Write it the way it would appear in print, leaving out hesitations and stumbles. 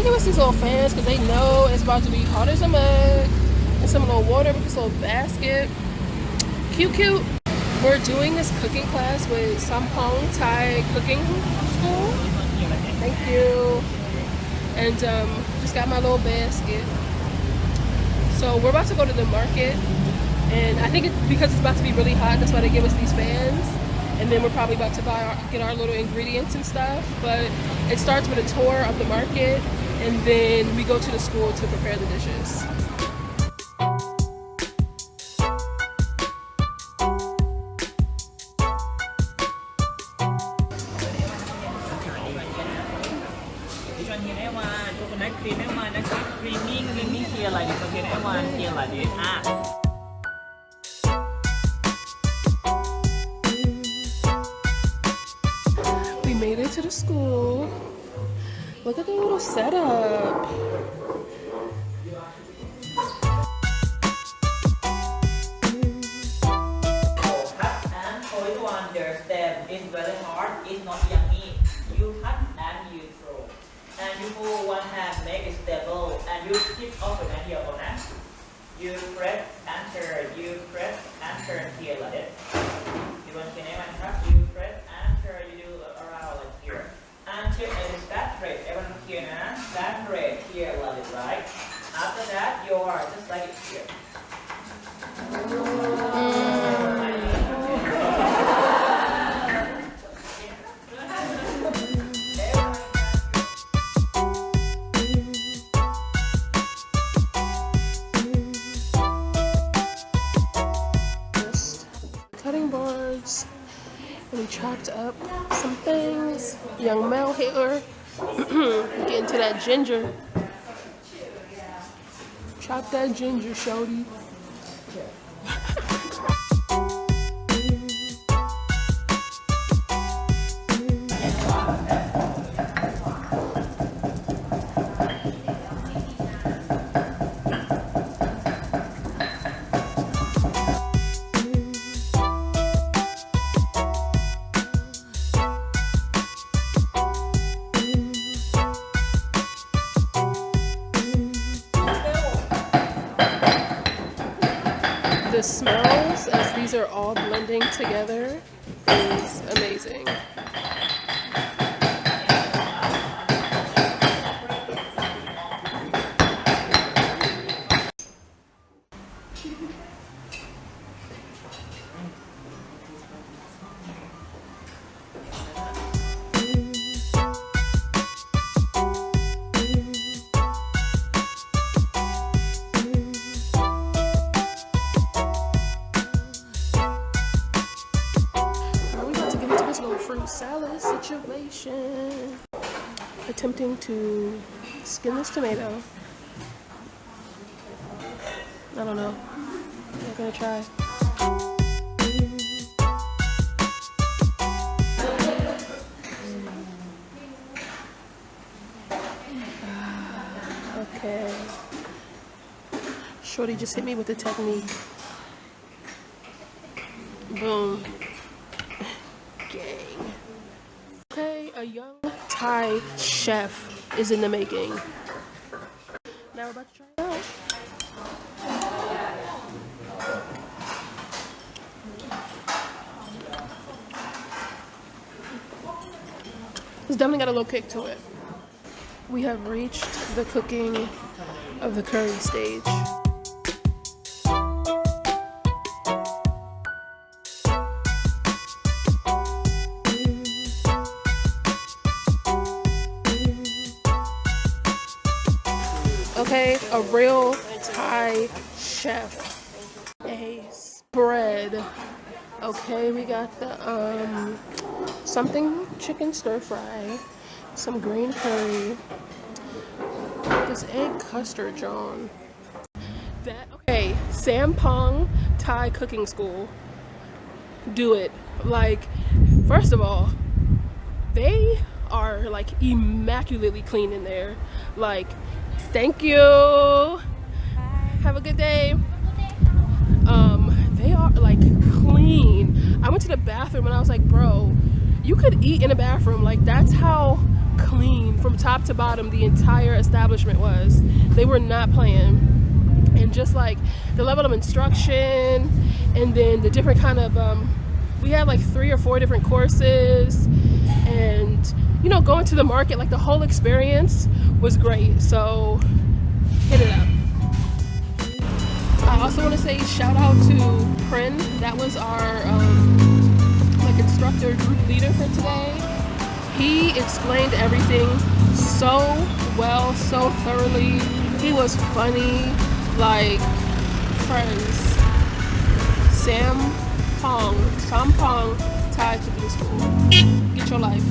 they give us these little fans because they know it's about to be hot as a mug. And some little water with this little basket. Cute, cute. We're doing this cooking class with Sampong Thai Cooking School. Thank you. And just got my little basket. So we're about to go to the market. And I think because it's about to be really hot, that's why they give us these fans. And then we're probably about to get our little ingredients and stuff. But it starts with a tour of the market, and then we go to the school to prepare the dishes. Coconut cream creamy here like this. Okay, everyone here like this. We made it to the school. Look at the little setup. And for this one, the stem is very hard. It's not yummy. You cut and you throw. And you pull one hand, make it stable, and you keep open and here on that. You press enter, you press enter here like this. You want to name and cut, you press enter, you do around like here. Until it is saturate, everyone here now, saturate here like this, right? After that, you are just like it here. And we chopped up some things. Young Mel here. Get into that ginger. Chop that ginger, shorty. The smells, as these are all blending together, is amazing. Fruit salad situation. Attempting to skin this tomato. I don't know. I'm gonna try. Okay. Shorty just hit me with the technique. Boom. Okay, a young Thai chef is in the making. Now we're about to try it out. It's definitely got a little kick to it. We have reached the cooking of the curry stage. Okay, a real Thai chef. A spread. Okay, we got the something chicken stir fry, some green curry, this egg custard, John. Okay, Sampong Thai Cooking School. Do it. Like, first of all, they are like immaculately clean in there. Like, thank you. Have a good day. They are like clean. I went to the bathroom and I was like, bro, you could eat in a bathroom. Like, that's how clean from top to bottom. The entire establishment was. They were not playing. And just like the level of instruction, and then the different kind of we had like 3 or 4 different courses, and you know, going to the market, like the whole experience was great. So hit it up. I also want to say shout out to Prin. That was our like instructor group leader for today. He explained everything so well, so thoroughly. He was funny, like friends. Sam Pong, Thai Cooking School. Get your life.